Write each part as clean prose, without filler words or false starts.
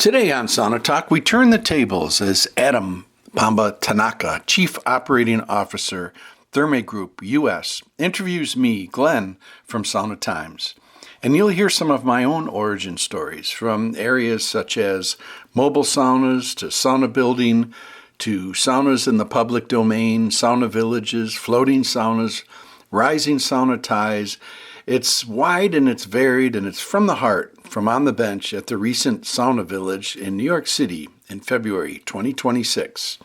Today on Sauna Talk, we turn the tables as Adam Pambatanaka, Chief Operating Officer, Therme Group, U.S., interviews me, Glenn, from SaunaTimes. And you'll hear some of my own origin stories from areas such as mobile saunas to sauna building to saunas in the public domain, sauna villages, floating saunas, rising sauna ties. It's wide and it's varied and it's from the heart, from on the bench at the recent Sauna Village in New York City in February 2026.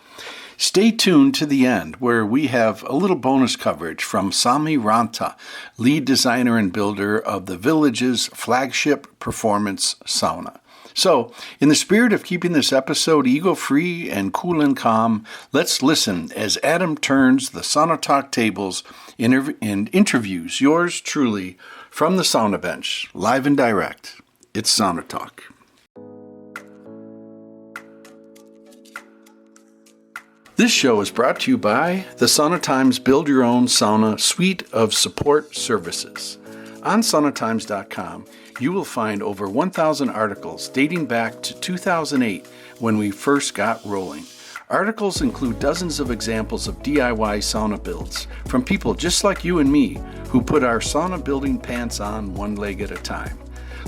Stay tuned to the end where we have a little bonus coverage from Sami Ranta, lead designer and builder of the village's flagship performance sauna. So, in the spirit of keeping this episode ego-free and cool and calm, let's listen as Adam turns the Sauna Talk tables and interviews yours truly from the sauna bench, live and direct. It's Sauna Talk. This show is brought to you by the SaunaTimes Build Your Own Sauna suite of support services. On SaunaTimes.com, you will find over 1,000 articles dating back to 2008 when we first got rolling. Articles include dozens of examples of DIY sauna builds from people just like you and me who put our sauna building pants on one leg at a time.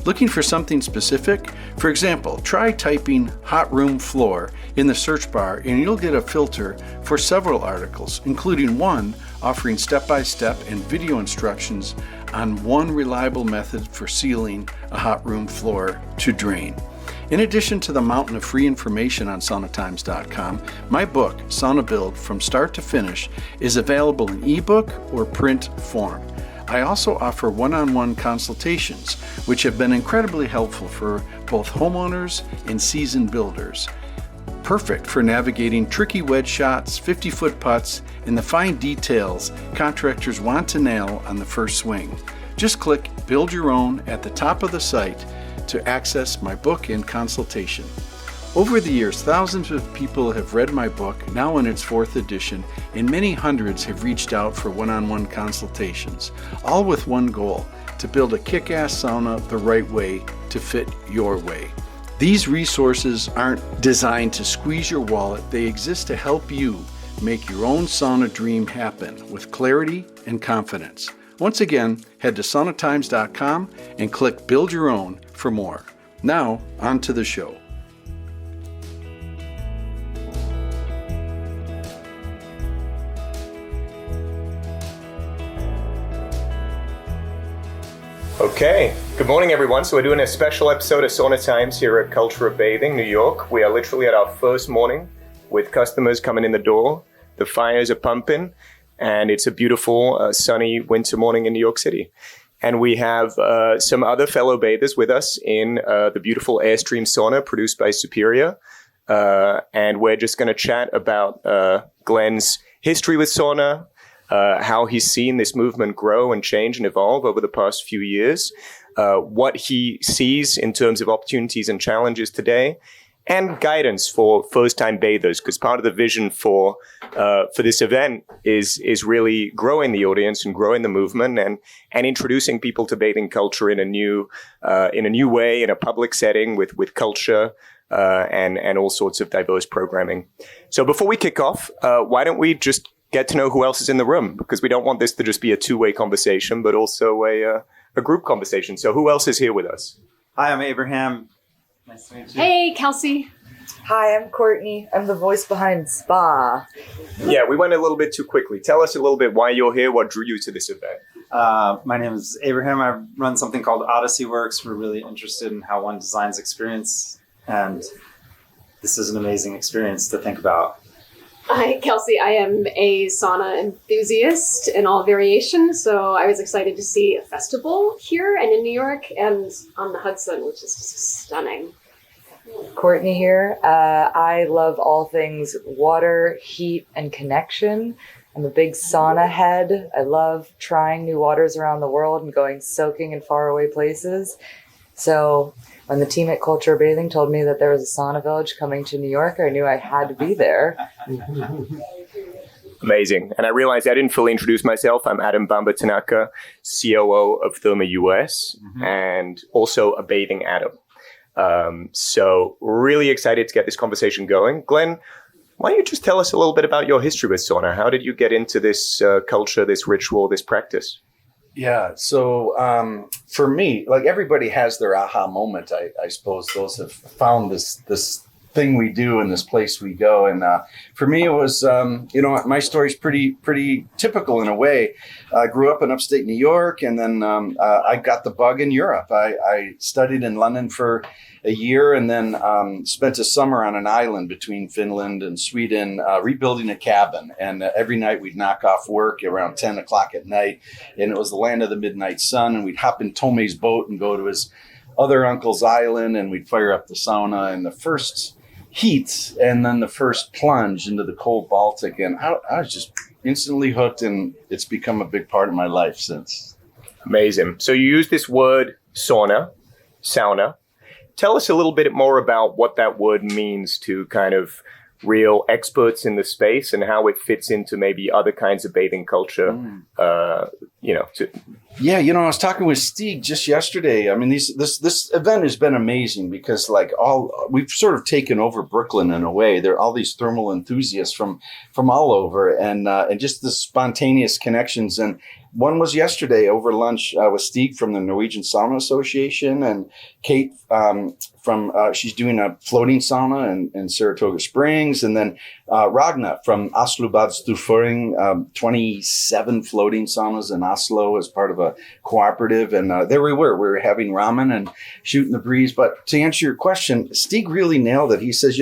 Looking for something specific? For example, try typing hot room floor in the search bar and you'll get a filter for several articles, including one offering step-by-step and video instructions on one reliable method for sealing a hot room floor to drain. In addition to the mountain of free information on SaunaTimes.com, my book, Sauna Build From Start to Finish, is available in ebook or print form. I also offer one-on-one consultations, which have been incredibly helpful for both homeowners and seasoned builders. Perfect for navigating tricky wedge shots, 50-foot putts, and the fine details contractors want to nail on the first swing. Just click Build Your Own at the top of the site to access my book and consultation. Over the years, thousands of people have read my book, now in its 4th edition, and many hundreds have reached out for one-on-one consultations, all with one goal: to build a kick-ass sauna the right way to fit your way. These resources aren't designed to squeeze your wallet, they exist to help you make your own sauna dream happen with clarity and confidence. Once again, head to SaunaTimes.com and click Build Your Own for more. Now, on to the show. Okay, good morning everyone. So we're doing a special episode of SaunaTimes here at Culture of Bathing, New York. We are literally at our first morning with customers coming in the door. The fires are pumping and it's a beautiful sunny winter morning in New York City. And we have some other fellow bathers with us in the beautiful Airstream sauna produced by Superior. And we're just going to chat about Glenn's history with sauna, how he's seen this movement grow and change and evolve over the past few years, what he sees in terms of opportunities and challenges today, and guidance for first-time bathers, because part of the vision for this event is really growing the audience and growing the movement and introducing people to bathing culture in a new way, in a public setting with culture and all sorts of diverse programming. So before we kick off, why don't we just get to know who else is in the room, because we don't want this to just be a two-way conversation, but also a group conversation. So who else is here with us? Hi, I'm Abraham. Nice to meet you. Hey, Kelsey. Hi, I'm Courtney. I'm the voice behind Spa. Yeah, we went a little bit too quickly. Tell us a little bit why you're here, what drew you to this event. My name is Abraham. I run something called Odyssey Works. We're really interested in how one designs experience, and this is an amazing experience to think about. Hi, Kelsey. I am a sauna enthusiast in all variations, so I was excited to see a festival here and in New York and on the Hudson, which is just stunning. Courtney here. I love all things water, heat, and connection. I'm a big sauna head. I love trying new waters around the world and going soaking in faraway places. So when the team at Culture Bathing told me that there was a sauna village coming to New York, I knew I had to be there. Amazing. And I realized I didn't fully introduce myself. I'm Adam Pambatanaka, COO of Therme US, and also a bathing Adam. So really excited to get this conversation going. Glenn, why don't you just tell us a little bit about your history with sauna? How did you get into this culture, this ritual, this practice? Yeah. So for me, like everybody has their aha moment. I suppose those have found this thing we do in this place we go. And for me, it was, my story's pretty typical in a way. I grew up in upstate New York, and then I got the bug in Europe. I studied in London for a year, and then spent a summer on an island between Finland and Sweden, rebuilding a cabin. And every night we'd knock off work around 10 o'clock at night, and it was the land of the midnight sun. And we'd hop in Tome's boat and go to his other uncle's island, and we'd fire up the sauna. And the first heat and then the first plunge into the cold Baltic, and I was just instantly hooked, and it's become a big part of my life since. Amazing. So you use this word sauna. Tell us a little bit more about what that word means to kind of real experts in the space, and how it fits into maybe other kinds of bathing culture. Yeah, I was talking with Stig just yesterday. I mean, this event has been amazing because we've sort of taken over Brooklyn in a way. There are all these thermal enthusiasts from all over, and just the spontaneous connections. And one was yesterday over lunch with Stig from the Norwegian Sauna Association, and Kate she's doing a floating sauna in Saratoga Springs, and then Ragna from Oslo Bad Storføring, 27 floating saunas in Oslo as part of a cooperative. And there we were having ramen and shooting the breeze. But to answer your question, Stig really nailed it. He says,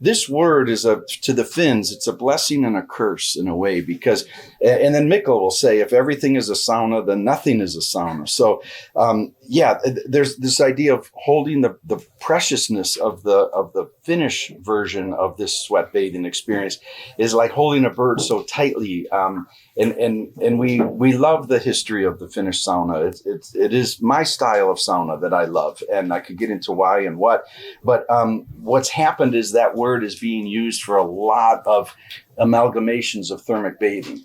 this word is to the Finns, it's a blessing and a curse in a way, because, and then Mikkel will say, if everything is a sauna, then nothing is a sauna. So, there's this idea of holding the preciousness of the Finnish version of this sweat bathing experience is like holding a bird so tightly. And we love the history of the Finnish sauna. It is my style of sauna that I love, and I could get into why and what. But what's happened is that word is being used for a lot of amalgamations of thermic bathing,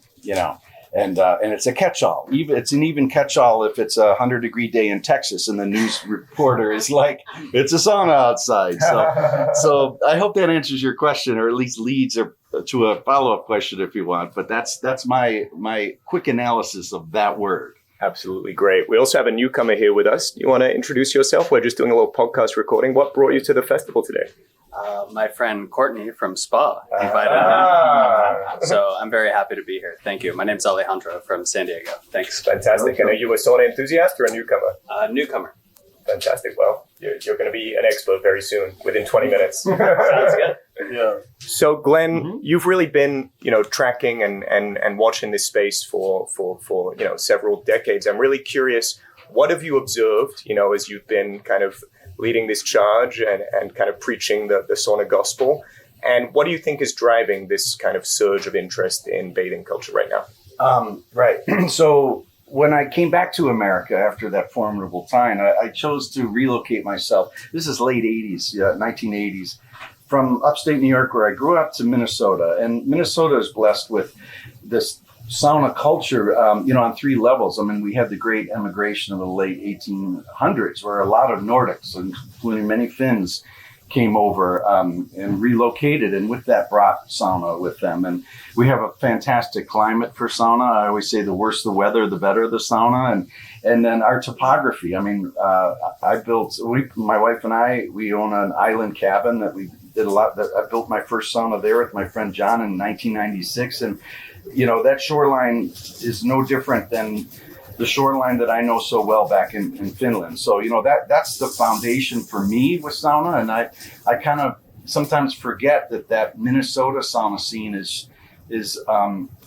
And it's a catch-all. It's an even catch-all if it's a 100-degree day in Texas and the news reporter is like, it's a sauna outside. So I hope that answers your question, or at least leads to a follow-up question if you want. But that's my quick analysis of that word. Absolutely great. We also have a newcomer here with us. You want to introduce yourself? We're just doing a little podcast recording. What brought you to the festival today? My friend Courtney from Spa invited me. So I'm very happy to be here. Thank you. My name's Alejandro from San Diego. Thanks. Fantastic. And are you a sauna enthusiast or a newcomer? Newcomer. Fantastic. Well, you're going to be an expert very soon, within 20 minutes. Sounds good. Yeah. So, Glenn, you've really been, tracking and watching this space for several decades. I'm really curious, what have you observed, as you've been kind of leading this charge and kind of preaching the sauna gospel? And what do you think is driving this kind of surge of interest in bathing culture right now? Right. So when I came back to America after that formidable time, I chose to relocate myself. This is late 80s, 1980s, from upstate New York, where I grew up, to Minnesota. And Minnesota is blessed with this sauna culture, on three levels. I mean, we had the great emigration of the late 1800s, where a lot of Nordics, including many Finns, came over and relocated, and with that brought sauna with them. And we have a fantastic climate for sauna. I always say the worse the weather, the better the sauna. And then our topography. I mean, my wife and I, we own an island cabin that we did a lot. I built my first sauna there with my friend John in 1996, and that shoreline is no different than the shoreline that I know so well back in Finland. So, that's the foundation for me with sauna. And I kind of sometimes forget that Minnesota sauna scene is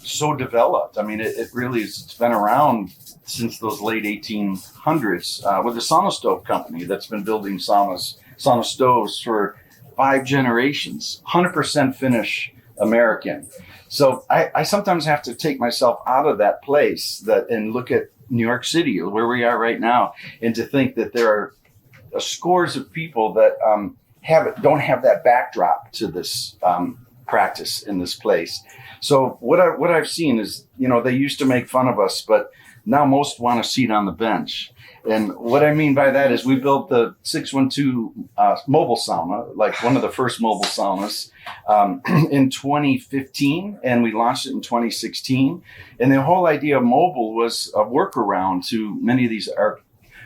so developed. I mean, it really is. It's been around since those late 1800s with the Sauna Stove Company that's been building sauna stoves for 5 generations, 100% Finnish American. So I sometimes have to take myself out of that place and look at New York City, where we are right now, and to think that there are scores of people that don't have that backdrop to this practice in this place. So what I've seen is, they used to make fun of us, but now most want a seat on the bench. And what I mean by that is we built the 612 mobile sauna, like one of the first mobile saunas, in 2015, and we launched it in 2016. And the whole idea of mobile was a workaround to many of these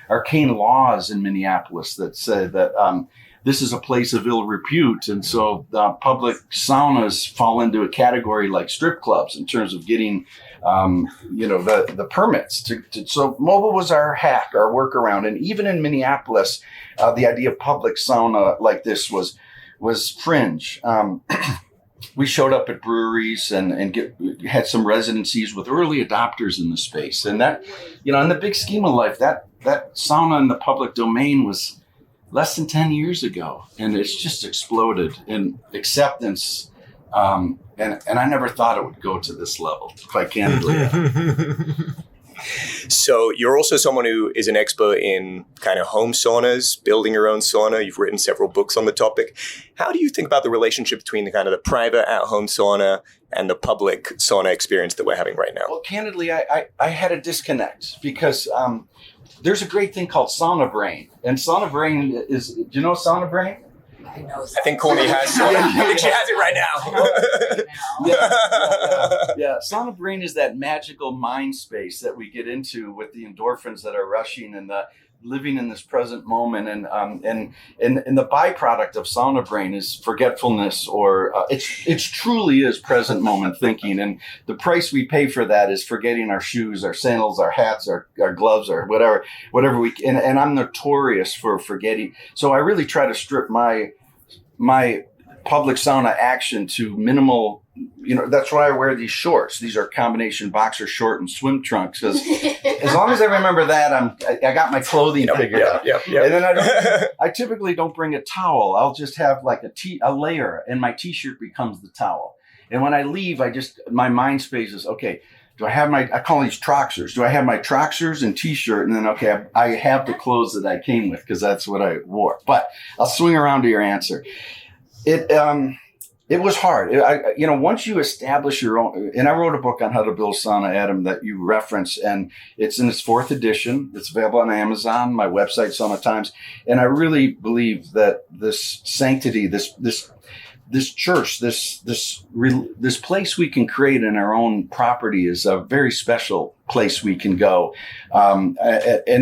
arcane laws in Minneapolis that said that this is a place of ill repute. And so public saunas fall into a category like strip clubs in terms of getting the permits. So mobile was our hack, our workaround. And even in Minneapolis, the idea of public sauna like this was fringe. We showed up at breweries and had some residencies with early adopters in the space. And that, in the big scheme of life, that sauna in the public domain was less than 10 years ago. And it's just exploded in acceptance. And I never thought it would go to this level, quite candidly. So you're also someone who is an expert in kind of home saunas, building your own sauna. You've written several books on the topic. How do you think about the relationship between the private at-home sauna and the public sauna experience that we're having right now? Well, candidly, I had a disconnect because there's a great thing called sauna brain. And sauna brain is, do you know sauna brain? I think Courtney has sauna. I think she has it right now. Yeah. Sauna brain is that magical mind space that we get into with the endorphins that are rushing and the living in this present moment. And the byproduct of sauna brain is forgetfulness, or it truly is present moment thinking. And the price we pay for that is forgetting our shoes, our sandals, our hats, our gloves, or whatever we can. And I'm notorious for forgetting. So I really try to strip my public sauna action to minimal. That's why I wear these shorts. These are combination boxer short and swim trunks, because as long as I remember that, I got my clothing figured out. Yep. And then I typically don't bring a towel. I'll just have like a layer, and my t-shirt becomes the towel. And when I leave, my mind space is, okay, do I have I call these troxers. Do I have my troxers and t-shirt? And then, okay, I have the clothes that I came with because that's what I wore. But I'll swing around to your answer. It was hard. Once you establish your own, and I wrote a book on how to build sauna, Adam, that you reference, and it's in its 4th edition. It's available on Amazon, my website, SaunaTimes. And I really believe that this sanctity, this church, this place we can create in our own property is a very special place we can go. And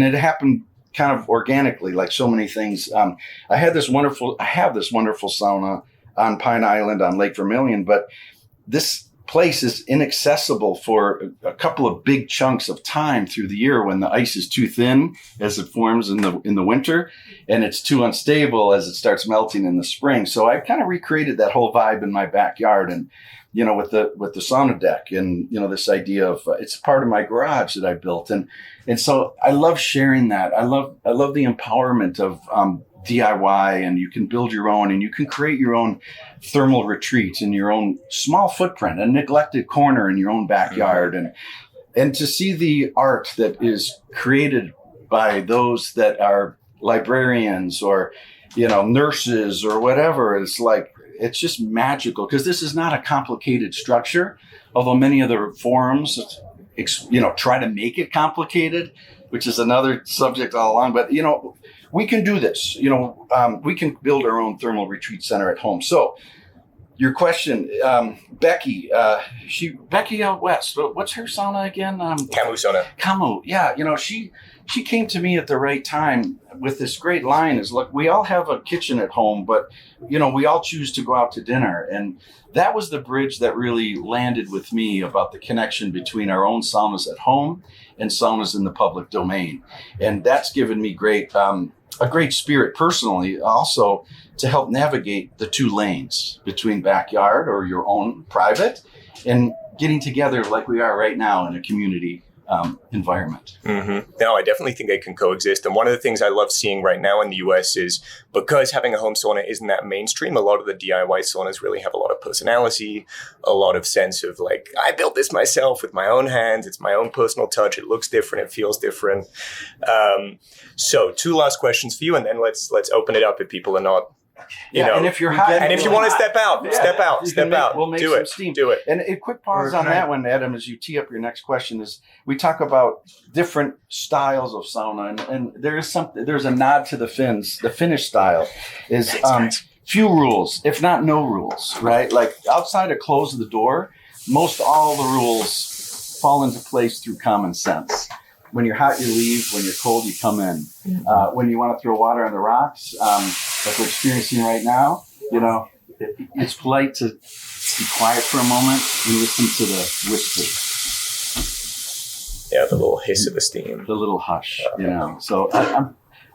it happened kind of organically, like so many things. I have this wonderful sauna on Pine Island on Lake Vermilion, but this place is inaccessible for a couple of big chunks of time through the year when the ice is too thin as it forms in the winter, and it's too unstable as it starts melting in the spring. So I kind of recreated that whole vibe in my backyard, and with the sauna deck, and this idea of it's part of my garage that I built, and so I love sharing that. I love the empowerment of DIY, and you can build your own, and you can create your own thermal retreats in your own small footprint, a neglected corner in your own backyard. And to see the art that is created by those that are librarians or, nurses or whatever, it's just magical, because this is not a complicated structure, although many of the forums, try to make it complicated, which is another subject all along. But, we can do this. We can build our own thermal retreat center at home. So your question, Becky out west, what's her sauna again? Camu sauna. Camu, yeah. She came to me at the right time with this great line is, look, we all have a kitchen at home, but, we all choose to go out to dinner. And that was the bridge that really landed with me about the connection between our own saunas at home and saunas in the public domain. And that's given me a great spirit personally, also to help navigate the two lanes between backyard or your own private and getting together like we are right now in a community environment. Mm-hmm. No, I definitely think they can coexist. And one of the things I love seeing right now in the US is, because having a home sauna isn't that mainstream, a lot of the DIY saunas really have a lot of personality, a lot of sense of I built this myself with my own hands. It's my own personal touch. It looks different. It feels different. So 2 last questions for you, and then let's open it up if people are not You know, and if you're hot, and if you want to step out, step out, you step can make- out. we'll make do some it. steam. Do it. And a quick pause on that one, Adam, as you tee up your next question, is we talk about different styles of sauna, and there's a nod to the Finns. The Finnish style is few rules, if not no rules, right? Like outside of close the door, most all the rules fall into place through common sense. When you're hot, you leave. When you're cold, you come in. When you want to throw water on the rocks, like we're experiencing right now, you know, it's polite to be quiet for a moment and listen to the whisper, Yeah, the little hiss of the steam. the little hush, you know. So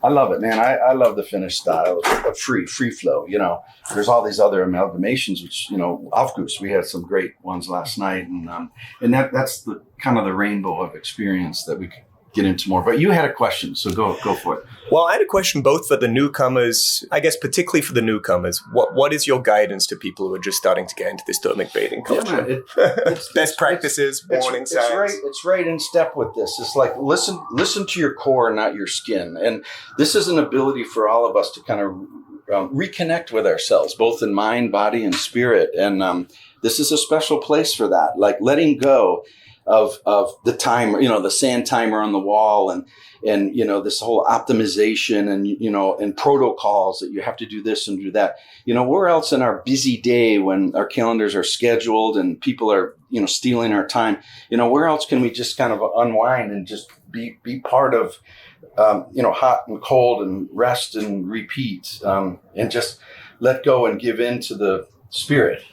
I love it, man. I love the Finnish style of free flow. You know, there's all these other amalgamations, which, you know, Aufguss, we had some great ones last night, and that's the kind of the rainbow of experience that we could get into more. But you had a question, so go for it. Well, I had a question both for the newcomers, I guess particularly for the newcomers. What is your guidance to people who are just starting to get into this thermic bathing culture? Best practices, warning signs. It's right in step with this. It's like listen to your core, not your skin. And this is an ability for all of us to kind of reconnect with ourselves, both in mind, body, and spirit. And this is a special place for that. Like letting go of the timer, you know, the sand timer on the wall, and you know, this whole optimization and, you know, and protocols that you have to do this and do that. You know, where else in our busy day when our calendars are scheduled and people are, you know, stealing our time, you know, where else can we just kind of unwind and just be part of, you know, hot and cold and rest and repeat, and just let go and give in to the spirit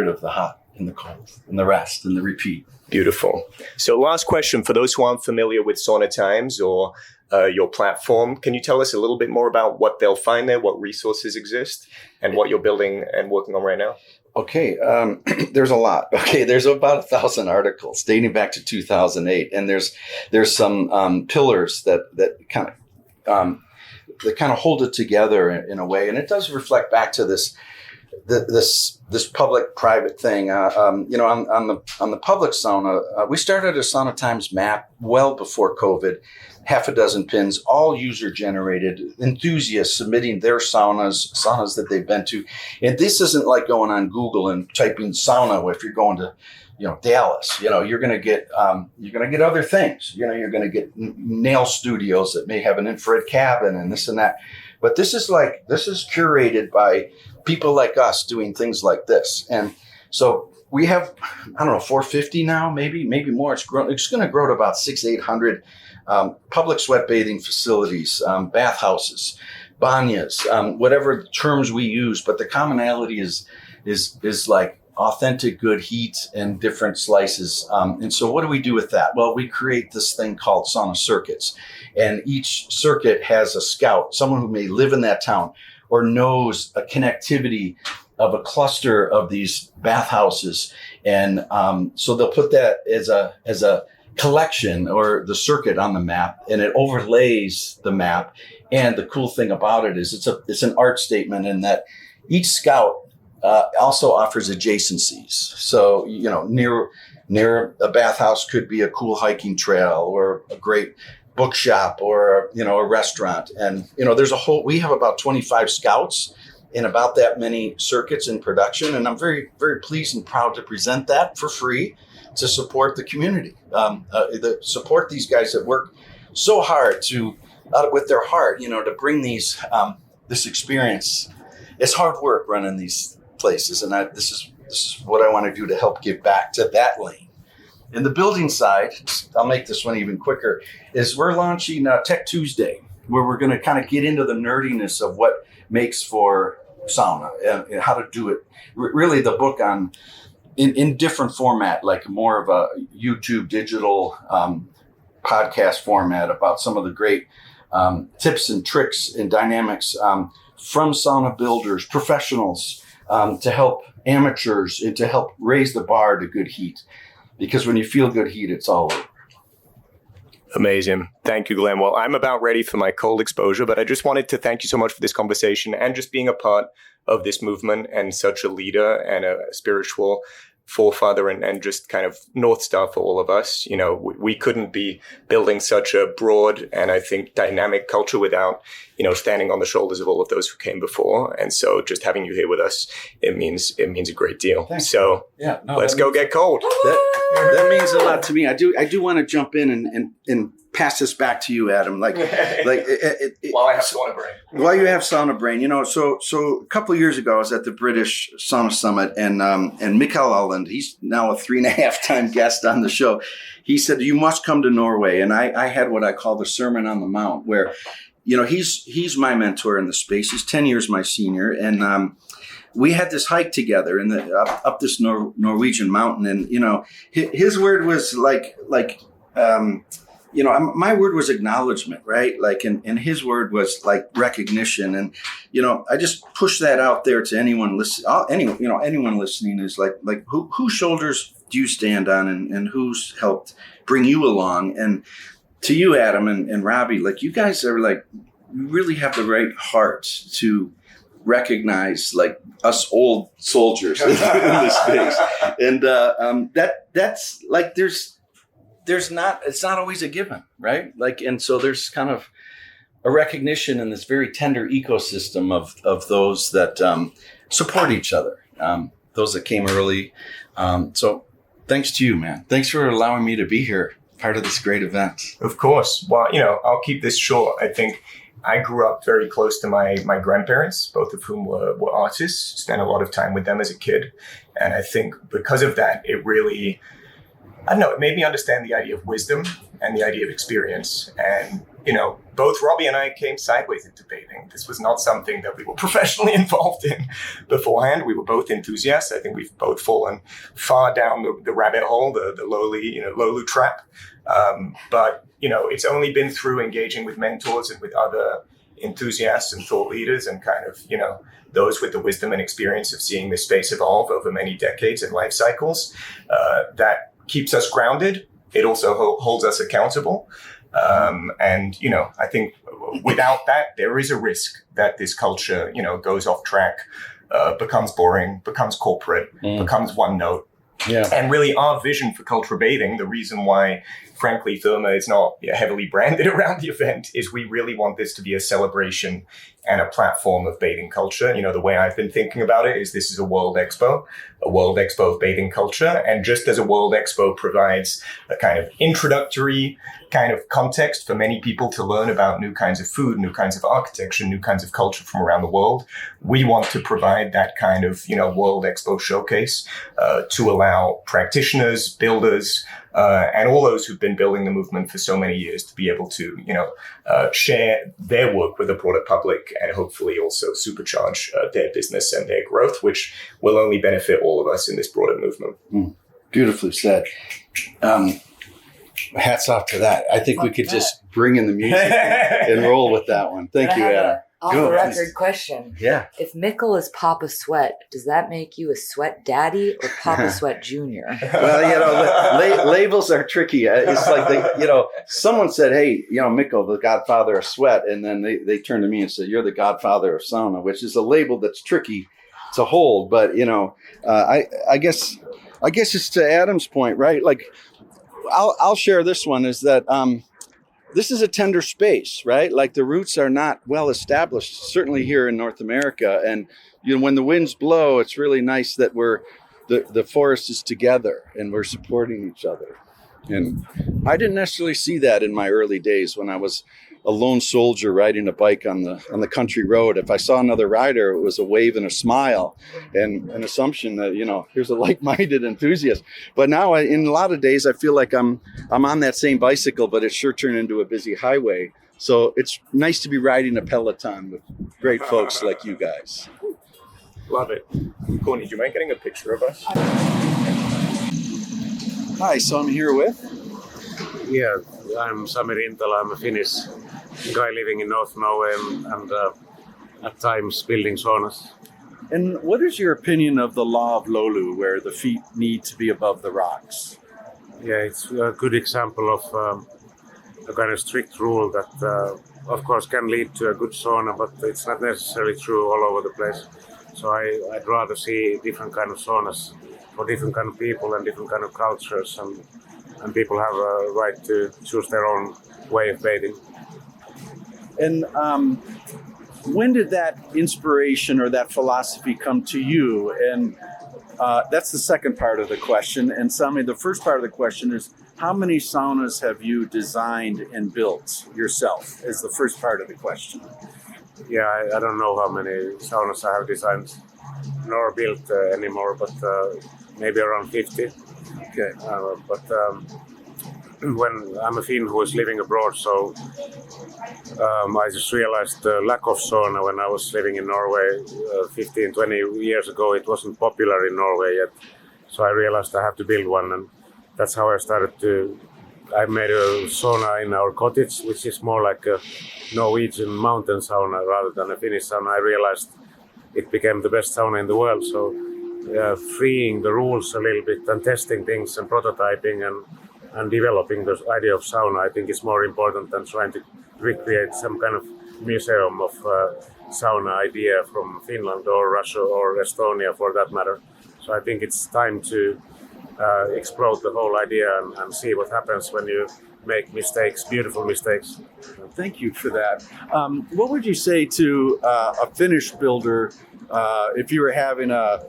of the hot and the cold and the rest and the repeat. Beautiful. So last question for those who aren't familiar with SaunaTimes or your platform, can you tell us a little bit more about what they'll find there, what resources exist, and what you're building and working on right now? Okay, there's a lot. Okay, there's about 1,000 articles dating back to 2008, and there's some pillars that kind of hold it together in a way, and it does reflect back to this public-private thing. You know, on the public sauna, we started a SaunaTimes map well before COVID. 6 pins, all user-generated, enthusiasts submitting their saunas that they've been to. And this isn't like going on Google and typing sauna if you're going to, you know, Dallas. You know, you're going to get other things. You know, you're going to get nail studios that may have an infrared cabin and this and that. But this is curated by people like us doing things like this. And so we have, I don't know, 450 now, maybe more. It's going to grow to about 600-800 public sweat bathing facilities, bathhouses, banyas, whatever terms we use. But the commonality is like authentic good heat and different slices. And so what do we do with that? Well, we create this thing called sauna circuits. And each circuit has a scout, someone who may live in that town or knows a connectivity of a cluster of these bathhouses. And so they'll put that as a collection or the circuit on the map, and it overlays the map. And the cool thing about it is it's an art statement in that each scout also offers adjacencies. So, you know, near a bathhouse could be a cool hiking trail or a great bookshop or, you know, a restaurant. And, you know, we have about 25 scouts in about that many circuits in production. And I'm very, very pleased and proud to present that for free to support the community, support these guys that work so hard with their heart, you know, to bring this experience. It's hard work running these places. And this is what I want to do to help give back to that lane. In the building side, I'll make this one even quicker, is we're launching Tech Tuesday, where we're going to kind of get into the nerdiness of what makes for sauna and how to do it. Really the book in different format, like more of a YouTube digital podcast format about some of the great tips and tricks and dynamics from sauna builders, professionals, to help amateurs and to help raise the bar to good heat. Because when you feel good heat, it's all over. Amazing. Thank you, Glenn. Well, I'm about ready for my cold exposure, but I just wanted to thank you so much for this conversation and just being a part of this movement and such a leader and a spiritual forefather and just kind of North Star for all of us. You know, we couldn't be building such a broad and I think dynamic culture without, you know, standing on the shoulders of all of those who came before. And so just having you here with us, it means a great deal. Thanks. So let's go get cold. That means a lot to me. I do want to jump in and pass this back to you, Adam. While I have sauna brain. While you have sauna brain, you know, so a couple of years ago, I was at the British Sauna Summit, and Mikael Holland, he's now a 3.5-time guest on the show. He said, you must come to Norway. And I had what I call the Sermon on the Mount, where, you know, he's my mentor in the space. He's 10 years my senior. And we had this hike together in up this Norwegian mountain. And, you know, his word was you know, my word was acknowledgement, right? Like, and his word was like recognition. And, you know, I just push that out there to anyone listening. Anyone listening is like whose shoulders do you stand on, and who's helped bring you along? And to you, Adam and Robbie, like, you guys are like, you really have the right heart to recognize like us old soldiers in this space. And that's like, it's not always a given, right? Like, and so there's kind of a recognition in this very tender ecosystem of those that support each other, those that came early. So thanks to you, man. Thanks for allowing me to be here, part of this great event. Of course. Well, you know, I'll keep this short. I think I grew up very close to my grandparents, both of whom were artists, spent a lot of time with them as a kid. And I think because of that, it really, I don't know, it made me understand the idea of wisdom and the idea of experience. And, you know, both Robbie and I came sideways into bathing. This was not something that we were professionally involved in beforehand. We were both enthusiasts. I think we've both fallen far down the rabbit hole, the Lolu trap. But, you know, it's only been through engaging with mentors and with other enthusiasts and thought leaders and kind of, you know, those with the wisdom and experience of seeing this space evolve over many decades and life cycles, that keeps us grounded. It also holds us accountable. And, you know, I think without that, there is a risk that this culture, you know, goes off track, becomes boring, becomes corporate, becomes one note. Yeah. And really our vision for culture bathing, the reason why, frankly, Therme is not heavily branded around the event, is we really want this to be a celebration and a platform of bathing culture. You know, the way I've been thinking about it is this is a World Expo of bathing culture. And just as a World Expo provides a kind of introductory kind of context for many people to learn about new kinds of food, new kinds of architecture, new kinds of culture from around the world, we want to provide that kind of, you know, World Expo showcase to allow practitioners, builders, and all those who've been building the movement for so many years to be able to, you know, share their work with the broader public and hopefully also supercharge their business and their growth, which will only benefit all of us in this broader movement. Beautifully said. Hats off to that. I think we could just bring in the music and roll with that one. Thank you, Adam. Off the record question. Yeah. If Mikkel is Papa Sweat, does that make you a Sweat Daddy or Papa Sweat Jr.? Well, you know, labels are tricky. It's like, you know, someone said, hey, you know, Mikkel, the godfather of sweat. And then they turned to me and said, you're the godfather of sauna, which is a label that's tricky to hold. But, you know, I guess it's to Adam's point, right? Like, I'll share this one is that this is a tender space, right? Like the roots are not well established, certainly here in North America. And, you know, when the winds blow, it's really nice that the forest is together and we're supporting each other. And I didn't necessarily see that in my early days when I was a lone soldier riding a bike on the country road. If I saw another rider, it was a wave and a smile and an assumption that, you know, here's a like-minded enthusiast. But now in a lot of days, I feel like I'm on that same bicycle, but it's sure turned into a busy highway. So it's nice to be riding a Peloton with great folks like you guys. Love it. Courtney, do you mind getting a picture of us? Hi, so I'm here with? Yeah, I'm Sami Rintala. I'm a Finnish guy living in North Norway and at times building saunas. And what is your opinion of the law of Lolu, where the feet need to be above the rocks? Yeah, it's a good example of a kind of strict rule that, of course, can lead to a good sauna, but it's not necessarily true all over the place. So I'd rather see different kind of saunas for different kind of people and different kind of cultures, and people have a right to choose their own way of bathing. And when did that inspiration or that philosophy come to you? And that's the second part of the question. And Sami, the first part of the question is, how many saunas have you designed and built yourself? Is the first part of the question. Yeah, I don't know how many saunas I have designed nor built anymore, but maybe around 50. Okay. When I'm a Finn who is living abroad, so I just realized the lack of sauna when I was living in Norway 15, 20 years ago. It wasn't popular in Norway yet, so I realized I have to build one, and that's how I started to. I made a sauna in our cottage, which is more like a Norwegian mountain sauna rather than a Finnish sauna. I realized it became the best sauna in the world, so freeing the rules a little bit and testing things and prototyping and developing the idea of sauna, I think is more important than trying to recreate some kind of museum of sauna idea from Finland or Russia or Estonia for that matter. So I think it's time to explode the whole idea and see what happens when you make mistakes, beautiful mistakes. Thank you for that. What would you say to a Finnish builder if you were having a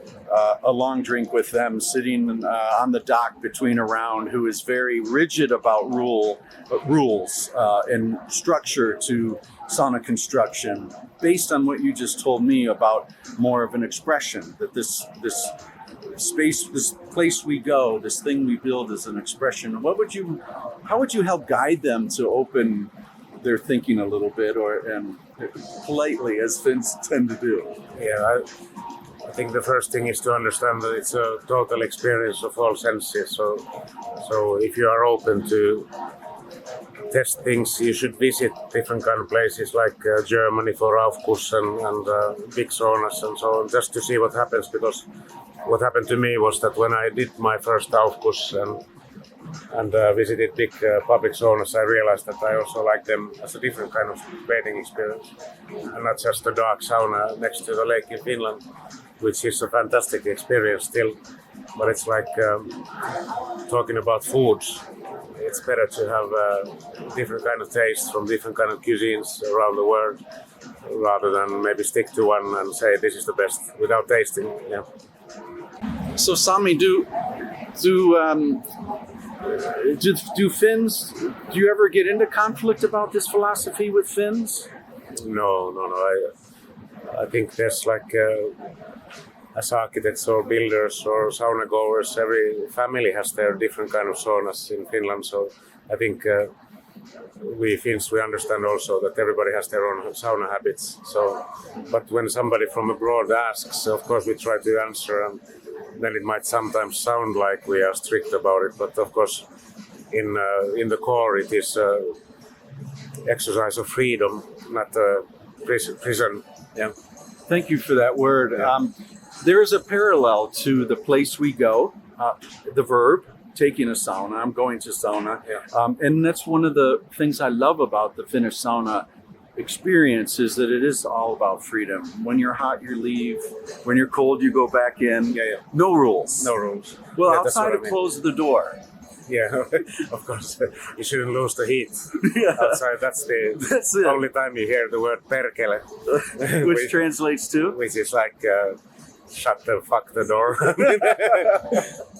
long drink with them, sitting on the dock between a round, who is very rigid about rules and structure to sauna construction, based on what you just told me about more of an expression, that this space, this place we go, this thing we build is an expression. How would you help guide them to open their thinking a little bit, and politely, as Finns tend to do? Yeah, I think the first thing is to understand that it's a total experience of all senses. So if you are open to test things, you should visit different kind of places like Germany for Aufguss and big saunas and so on, just to see what happens. Because what happened to me was that when I did my first Aufguss and visited big public saunas, I realized that I also like them as a different kind of bathing experience, and not just a dark sauna next to the lake in Finland, which is a fantastic experience still. But it's like talking about foods. It's better to have different kind of tastes from different kind of cuisines around the world, rather than maybe stick to one and say this is the best without tasting. Yeah. So Sami, do Finns, do you ever get into conflict about this philosophy with Finns? No. I think there's like, as architects or builders or sauna goers, every family has their different kind of saunas in Finland. So I think we Finns, we understand also that everybody has their own sauna habits. So, but when somebody from abroad asks, of course we try to answer, and then it might sometimes sound like we are strict about it. But of course, in the core, it is exercise of freedom, not prison. Yeah. Thank you for that word. Yeah. There is a parallel to the place we go, the verb, taking a sauna. I'm going to sauna. Yeah. And that's one of the things I love about the Finnish sauna experience, is that it is all about freedom. When you're hot, you leave. When you're cold, you go back in. Yeah. No rules. No rules. Well, yeah, outside, close the door. Yeah, of course. You shouldn't lose the heat. Yeah. Outside, that's the only time you hear the word perkele. Which translates to? Which is like, shut the fuck the door.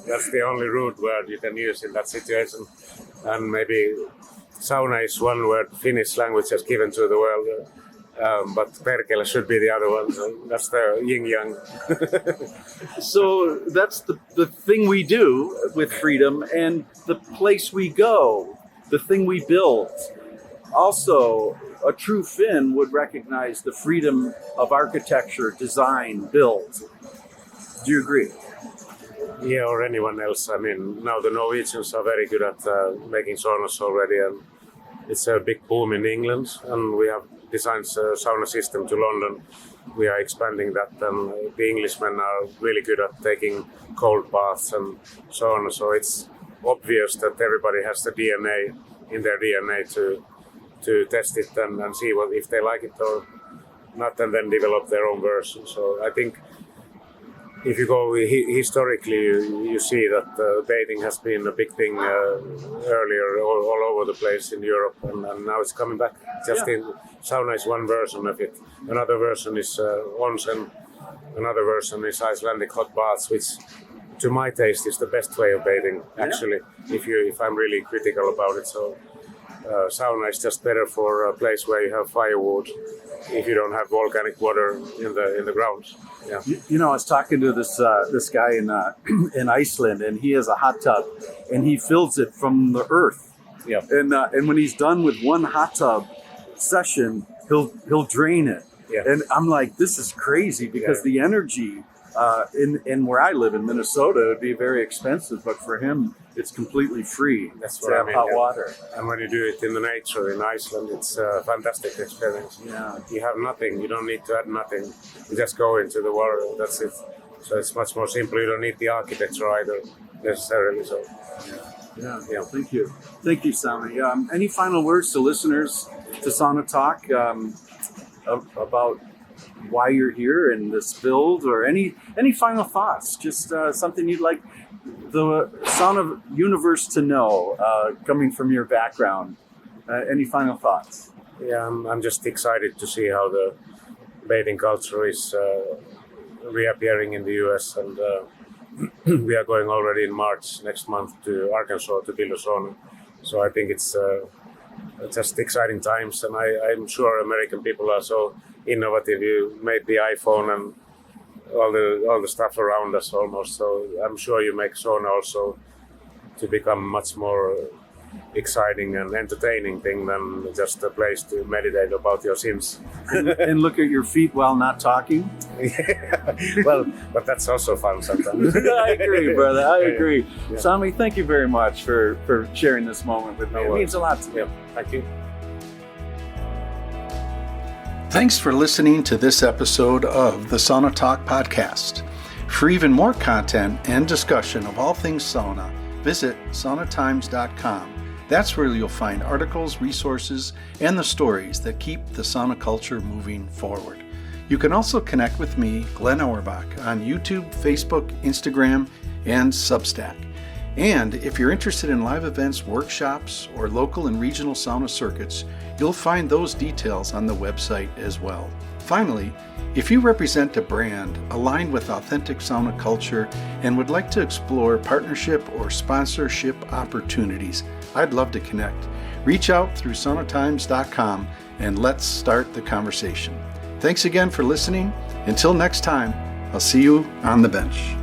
That's the only rude word you can use in that situation. And maybe sauna is one word Finnish language has given to the world. But perkele should be the other one. So that's the yin-yang. So that's the thing we do with freedom, and the place we go, the thing we build. Also, a true Finn would recognize the freedom of architecture, design, build. Do you agree? Yeah, or anyone else. I mean, now the Norwegians are very good at making saunas already, and it's a big boom in England, and we have designed a sauna system to London. We are expanding that, and the Englishmen are really good at taking cold baths and sauna. So it's obvious that everybody has the DNA in their DNA to test it and see if they like it or not, and then develop their own version. So I think if you go historically, you see that bathing has been a big thing earlier all over the place in Europe, and now it's coming back. Sauna is one version of it. Another version is onsen. Another version is Icelandic hot baths, which, to my taste, is the best way of bathing. Actually, if I'm really critical about it, so sauna is just better for a place where you have firewood. If you don't have volcanic water in the ground. Yeah. I was talking to this guy in Iceland, and he has a hot tub, and he fills it from the earth. Yeah. And when he's done with one hot tub session, he'll drain it. Yeah. And I'm like, this is crazy, because the energy in where I live in Minnesota, it would be very expensive, but for him, it's completely free. That's to what have I mean, hot water. And when you do it in the nature in Iceland, it's a fantastic experience. Yeah. You have nothing. You don't need to add nothing. You just go into the water. That's it. So it's much more simple. You don't need the architecture either necessarily. So. Yeah. Thank you, Sami. Any final words to listeners to Sauna Talk about why you're here in this build, or any final thoughts? Just something you'd like the sauna universe to know, coming from your background. Any final thoughts? Yeah, I'm just excited to see how the bathing culture is reappearing in the US, and we are going already in March next month to Arkansas to build a sauna. So I think it's just exciting times, and I'm sure American people are so innovative. You made the iPhone and all the stuff around us almost. So I'm sure you make sauna also to become much more exciting and entertaining thing than just a place to meditate about your sins. And look at your feet while not talking. Well, but that's also fun sometimes. I agree, brother. I agree. Yeah. Sami, thank you very much for sharing this moment with me. It means a lot to me. Yeah, thank you. Thanks for listening to this episode of the Sauna Talk podcast. For even more content and discussion of all things sauna, visit SaunaTimes.com. That's where you'll find articles, resources, and the stories that keep the sauna culture moving forward. You can also connect with me, Glenn Auerbach, on YouTube, Facebook, Instagram, and Substack. And if you're interested in live events, workshops, or local and regional sauna circuits, you'll find those details on the website as well. Finally, if you represent a brand aligned with authentic sauna culture and would like to explore partnership or sponsorship opportunities, I'd love to connect. Reach out through SaunaTimes.com and let's start the conversation. Thanks again for listening. Until next time, I'll see you on the bench.